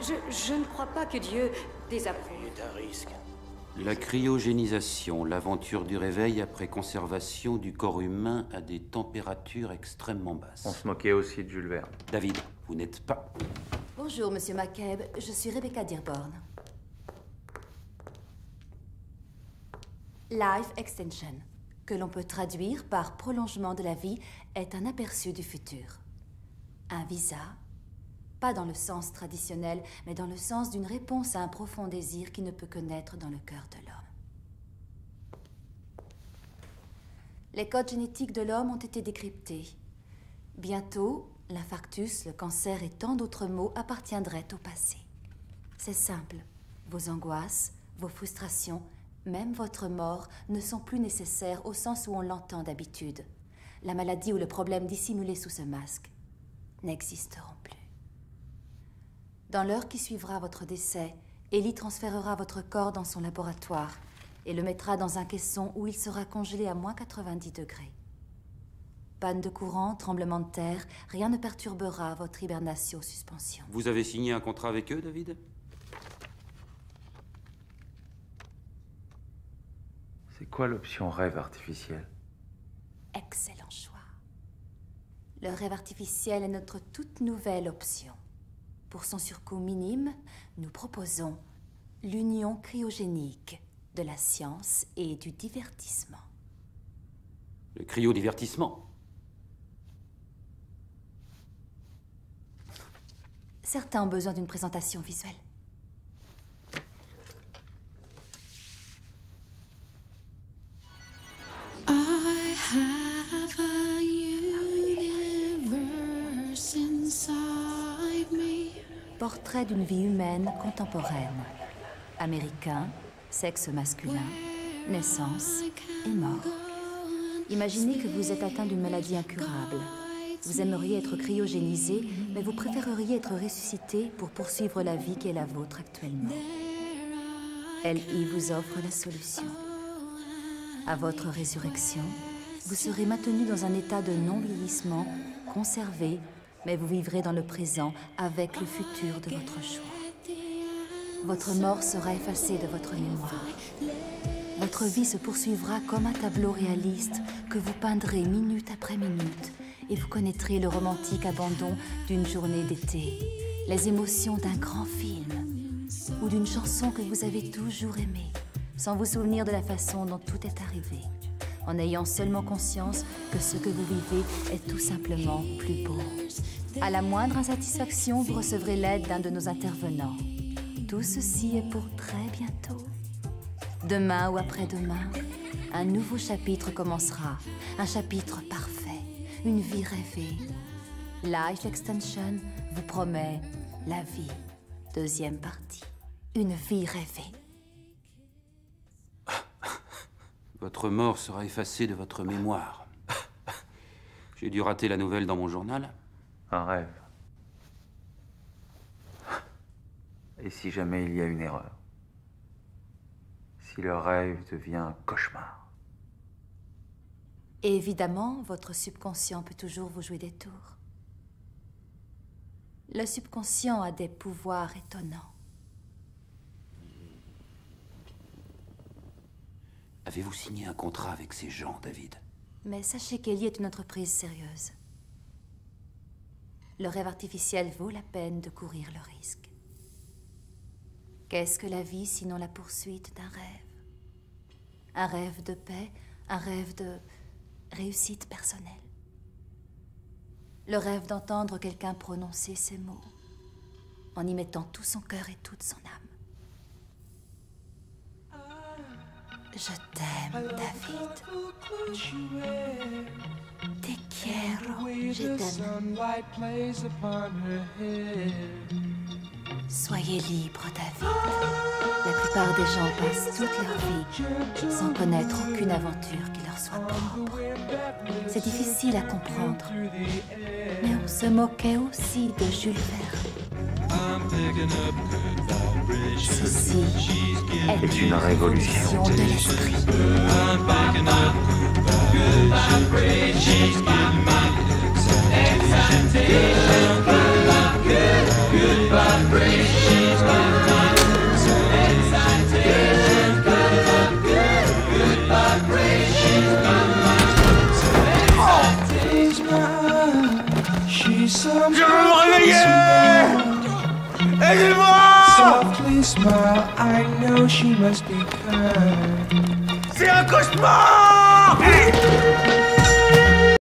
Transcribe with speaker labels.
Speaker 1: Je ne crois pas que Dieu désapprouve.
Speaker 2: C'est un risque.
Speaker 3: La cryogénisation, l'aventure du réveil après conservation du corps humain à des températures extrêmement basses.
Speaker 4: On se moquait aussi de Jules Verne.
Speaker 3: David, vous n'êtes pas...
Speaker 5: Bonjour, Monsieur McCabe. Je suis Rebecca Dearborn. Life Extension, que l'on peut traduire par prolongement de la vie, est un aperçu du futur. Un visa, pas dans le sens traditionnel, mais dans le sens d'une réponse à un profond désir qui ne peut que naître dans le cœur de l'homme. Les codes génétiques de l'homme ont été décryptés. Bientôt, l'infarctus, le cancer et tant d'autres maux appartiendraient au passé. C'est simple. Vos angoisses, vos frustrations, même votre mort ne sont plus nécessaires au sens où on l'entend d'habitude. La maladie ou le problème dissimulé sous ce masque n'existeront plus. Dans l'heure qui suivra votre décès, Ellie transférera votre corps dans son laboratoire et le mettra dans un caisson où il sera congelé à moins 90 degrés. Panne de courant, tremblement de terre, rien ne perturbera votre hibernatio-suspension.
Speaker 3: Vous avez signé un contrat avec eux, David?
Speaker 4: C'est quoi l'option rêve artificiel?
Speaker 5: Excellent choix. Le rêve artificiel est notre toute nouvelle option. Pour son surcoût minime, nous proposons l'union cryogénique de la science et du divertissement.
Speaker 3: Le cryodivertissement?
Speaker 5: Certains ont besoin d'une présentation visuelle.
Speaker 6: I have a universe inside me.
Speaker 5: Portrait d'une vie humaine contemporaine. Américain, sexe masculin, naissance et mort. Imaginez que vous êtes atteint d'une maladie incurable. Vous aimeriez être cryogénisé, mais vous préféreriez être ressuscité pour poursuivre la vie qui est la vôtre actuellement. LI vous offre la solution. À votre résurrection, vous serez maintenu dans un état de non-vieillissement, conservé, mais vous vivrez dans le présent avec le futur de votre choix. Votre mort sera effacée de votre mémoire. Votre vie se poursuivra comme un tableau réaliste que vous peindrez minute après minute et vous connaîtrez le romantique abandon d'une journée d'été, les émotions d'un grand film ou d'une chanson que vous avez toujours aimée, sans vous souvenir de la façon dont tout est arrivé, en ayant seulement conscience que ce que vous vivez est tout simplement plus beau. À la moindre insatisfaction, vous recevrez l'aide d'un de nos intervenants. Tout ceci est pour très bientôt. Demain ou après-demain, un nouveau chapitre commencera. Un chapitre parfait, une vie rêvée. Life Extension vous promet la vie. Deuxième partie, une vie rêvée.
Speaker 3: Votre mort sera effacée de votre mémoire. J'ai dû rater la nouvelle dans mon journal.
Speaker 4: Un rêve. Et si jamais il y a une erreur? Si le rêve devient un cauchemar?
Speaker 5: Et évidemment, votre subconscient peut toujours vous jouer des tours. Le subconscient a des pouvoirs étonnants.
Speaker 3: Avez-vous signé un contrat avec ces gens, David?
Speaker 5: Mais sachez qu'Ellie est une entreprise sérieuse. Le rêve artificiel vaut la peine de courir le risque. Qu'est-ce que la vie sinon la poursuite d'un rêve? Un rêve de paix, un rêve de réussite personnelle. Le rêve d'entendre quelqu'un prononcer ces mots, en y mettant tout son cœur et toute son âme. Je t'aime, David. Te quiero, je t'aime. Soyez libre, David. La plupart des gens passent toute leur vie sans connaître aucune aventure qui leur soit propre. C'est difficile à comprendre, mais on se moquait aussi de Jules Verne. Ceci est
Speaker 4: une révolution
Speaker 5: de l'esprit.
Speaker 6: Good vibration.
Speaker 2: Je veux me réveiller. Aidez-moi. Softly smile, I know she must be kind. C'est un cauchemar.